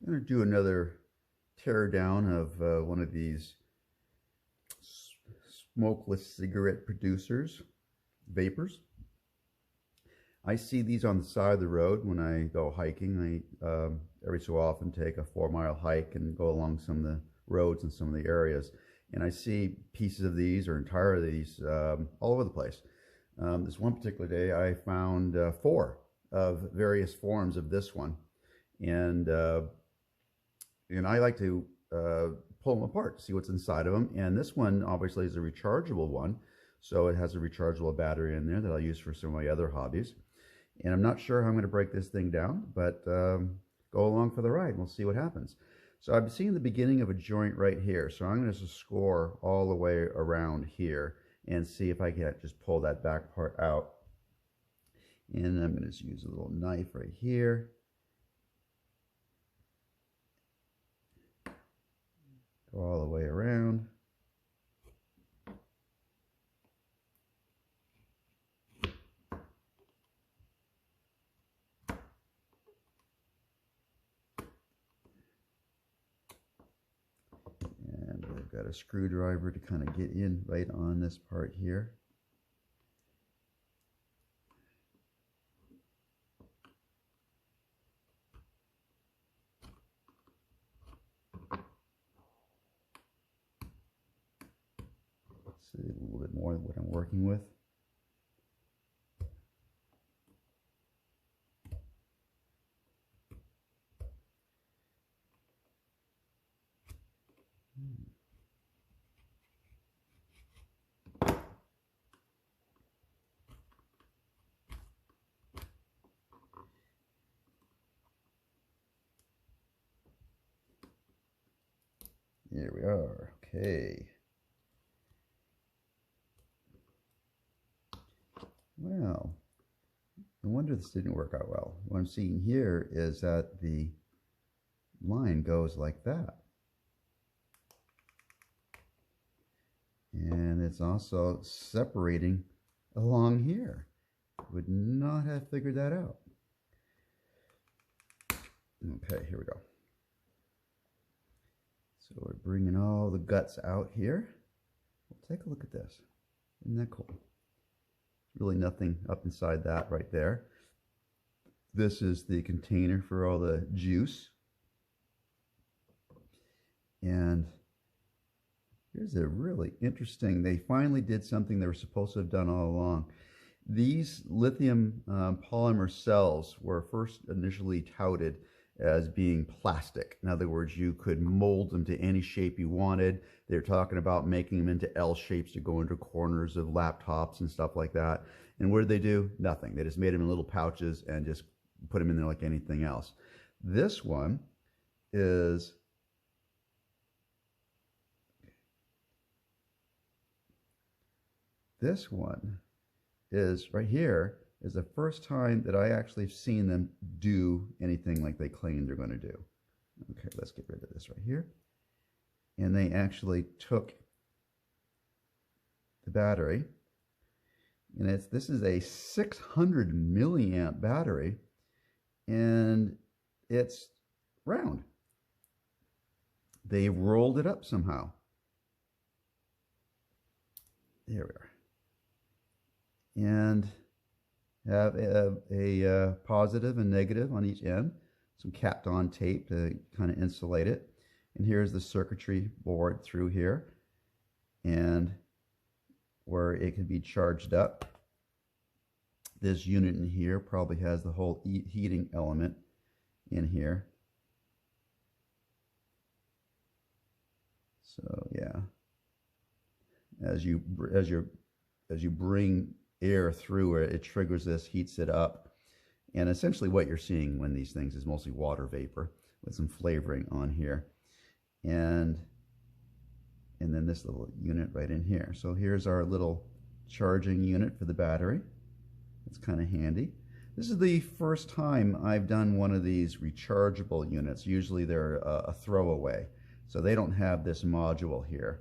I'm going to do another tear down of one of these smokeless cigarette producers, vapors. I see these on the side of the road when I go hiking. I every so often take a 4-mile hike and go along some of the roads in some of the areas. And I see pieces of these or entire of these all over the place. This one particular day I found 4 of various forms of this one. And I like to pull them apart to see what's inside of them. And this one obviously is a rechargeable one. So it has a rechargeable battery in there that I'll use for some of my other hobbies. And I'm not sure how I'm going to break this thing down, but go along for the ride and we'll see what happens. So I'm seeing the beginning of a joint right here. So I'm going to score all the way around here and see if I can just pull that back part out. And I'm going to just use a little knife right here. Go all the way around. And we've got a screwdriver to kind of get in right on this part here. See a little bit more of what I'm working with. Here we are. Okay. Well, no wonder this didn't work out well. What I'm seeing here is that the line goes like that. And it's also separating along here. Would not have figured that out. Okay, here we go. So we're bringing all the guts out here. Well, take a look at this. Isn't that cool? Really nothing up inside that right there. This is the container for all the juice. And here's a really interesting, they finally did something they were supposed to have done all along. These lithium polymer cells were first initially touted as being plastic. In other words, you could mold them to any shape you wanted. They're talking about making them into L shapes to go into corners of laptops and stuff like that. And what did they do? Nothing. They just made them in little pouches and just put them in there like anything else. This one is right here is the first time that I actually have seen them do anything like they claim they're going to do. Okay, let's get rid of this right here. And they actually took the battery, and this is a 600 milliamp battery, and it's round. They rolled it up somehow. There we are. And have a positive and negative on each end, some capped on tape to kind of insulate it. And here's the circuitry board through here, and where it can be charged up. This unit in here probably has the whole heating element in here. So yeah, as you bring air through it, it triggers this, heats it up, and essentially what you're seeing when these things is mostly water vapor with some flavoring on here, and then this little unit right in here. So here's our little charging unit for the battery. It's kind of handy. This is the first time I've done one of these rechargeable units. Usually they're a throwaway, so they don't have this module here,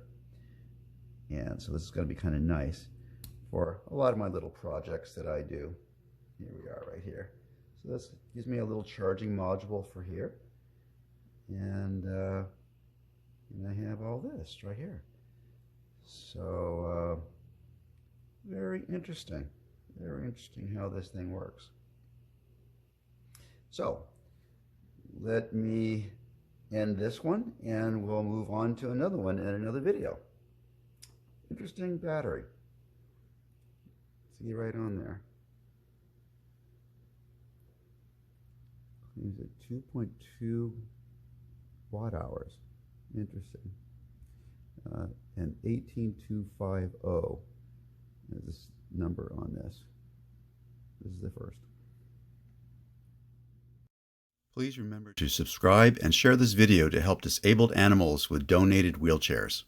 and so this is going to be kind of nice for a lot of my little projects that I do. Here we are right here. So this gives me a little charging module for here. And I have all this right here. So very interesting how this thing works. So let me end this one, and we'll move on to another one in another video. Interesting battery. See right on there. Claims at 2.2 watt hours. Interesting. And 18250 is this number on this. This is the first. Please remember to subscribe and share this video to help disabled animals with donated wheelchairs.